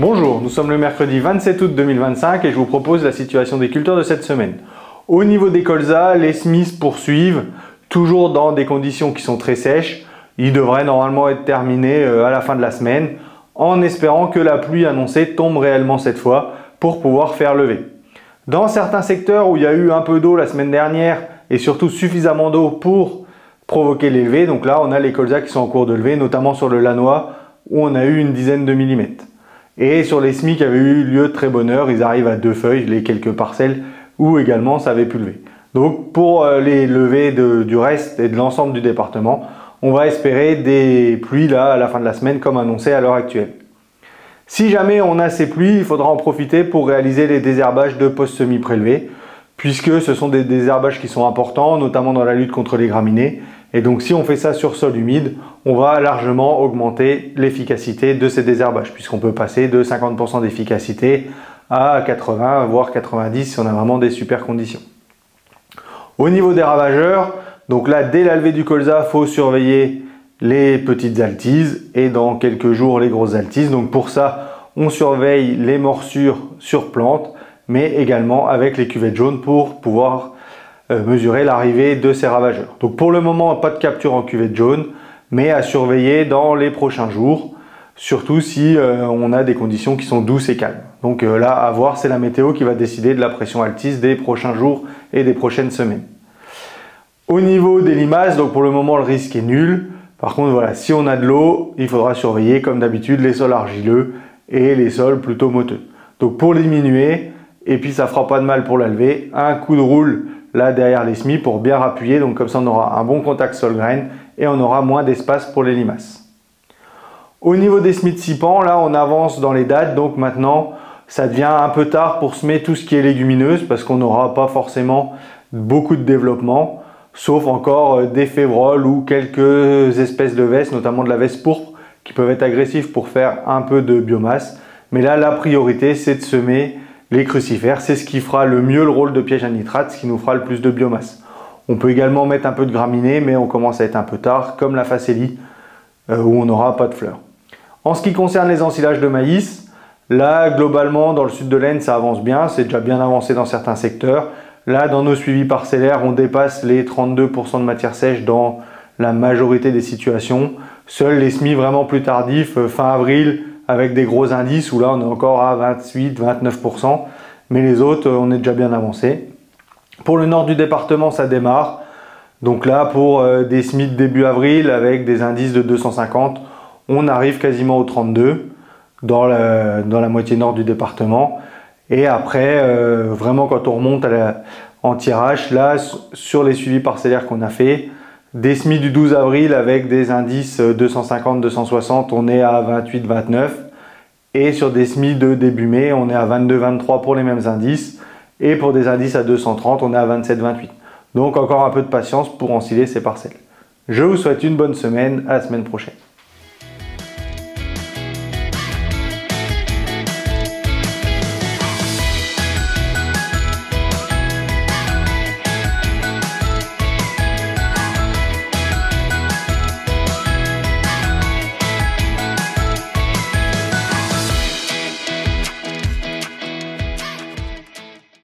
Bonjour, nous sommes le mercredi 27 août 2025 et je vous propose la situation des cultures de cette semaine. Au niveau des colzas, les semis se poursuivent, toujours dans des conditions qui sont très sèches. Ils devraient normalement être terminés à la fin de la semaine, en espérant que la pluie annoncée tombe réellement cette fois pour pouvoir faire lever. Dans certains secteurs où il y a eu un peu d'eau la semaine dernière et surtout suffisamment d'eau pour provoquer les levées, donc là on a les colzas qui sont en cours de levée, notamment sur le Lannoy où on a eu une dizaine de millimètres. Et sur les semis qui avaient eu lieu de très bonne heure, ils arrivent à 2 feuilles, les quelques parcelles où également ça avait pu lever. Donc pour les levées du reste et de l'ensemble du département, on va espérer des pluies là à la fin de la semaine comme annoncé à l'heure actuelle. Si jamais on a ces pluies, il faudra en profiter pour réaliser les désherbages de post-semis prélevés, puisque ce sont des désherbages qui sont importants, notamment dans la lutte contre les graminées. Et donc si on fait ça sur sol humide, on va largement augmenter l'efficacité de ces désherbages, puisqu'on peut passer de 50% d'efficacité à 80, voire 90 si on a vraiment des super conditions. Au niveau des ravageurs, donc là dès la levée du colza, il faut surveiller les petites altises et dans quelques jours les grosses altises. Donc pour ça, on surveille les morsures sur plantes, mais également avec les cuvettes jaunes pour pouvoir mesurer l'arrivée de ces ravageurs. Donc pour le moment, pas de capture en cuvette jaune, mais à surveiller dans les prochains jours, surtout si on a des conditions qui sont douces et calmes. Donc là, à voir, c'est la météo qui va décider de la pression altise des prochains jours et des prochaines semaines. Au niveau des limaces, donc pour le moment, le risque est nul. Par contre, voilà, si on a de l'eau, il faudra surveiller, comme d'habitude, les sols argileux et les sols plutôt motteux. Donc pour les diminuer, et puis ça fera pas de mal pour la lever, un coup de roule là derrière les semis pour bien appuyer, donc comme ça on aura un bon contact sol-graine et on aura moins d'espace pour les limaces. Au niveau des semis de 6 pans, là on avance dans les dates, donc maintenant ça devient un peu tard pour semer tout ce qui est légumineuse parce qu'on n'aura pas forcément beaucoup de développement, sauf encore des févroles ou quelques espèces de vesses, notamment de la vesse pourpre, qui peuvent être agressifs pour faire un peu de biomasse. Mais là la priorité c'est de semer les crucifères, c'est ce qui fera le mieux le rôle de piège à nitrate, ce qui nous fera le plus de biomasse. On peut également mettre un peu de graminées, mais on commence à être un peu tard, comme la facélie, où on n'aura pas de fleurs. En ce qui concerne les ensilages de maïs, là, globalement, dans le sud de l'Aisne, ça avance bien, c'est déjà bien avancé dans certains secteurs. Là, dans nos suivis parcellaires, on dépasse les 32% de matière sèche dans la majorité des situations. Seuls les semis vraiment plus tardifs, fin avril, avec des gros indices où là on est encore à 28-29%, mais les autres on est déjà bien avancé. Pour le nord du département ça démarre, donc là pour des semis de début avril avec des indices de 250, on arrive quasiment aux 32 dans la moitié nord du département. Et après vraiment quand on remonte en tirage, là sur les suivis parcellaires qu'on a fait, des semis du 12 avril avec des indices 250-260, on est à 28-29. Et sur des semis de début mai, on est à 22-23 pour les mêmes indices. Et pour des indices à 230, on est à 27-28. Donc encore un peu de patience pour ensiler ces parcelles. Je vous souhaite une bonne semaine, à la semaine prochaine.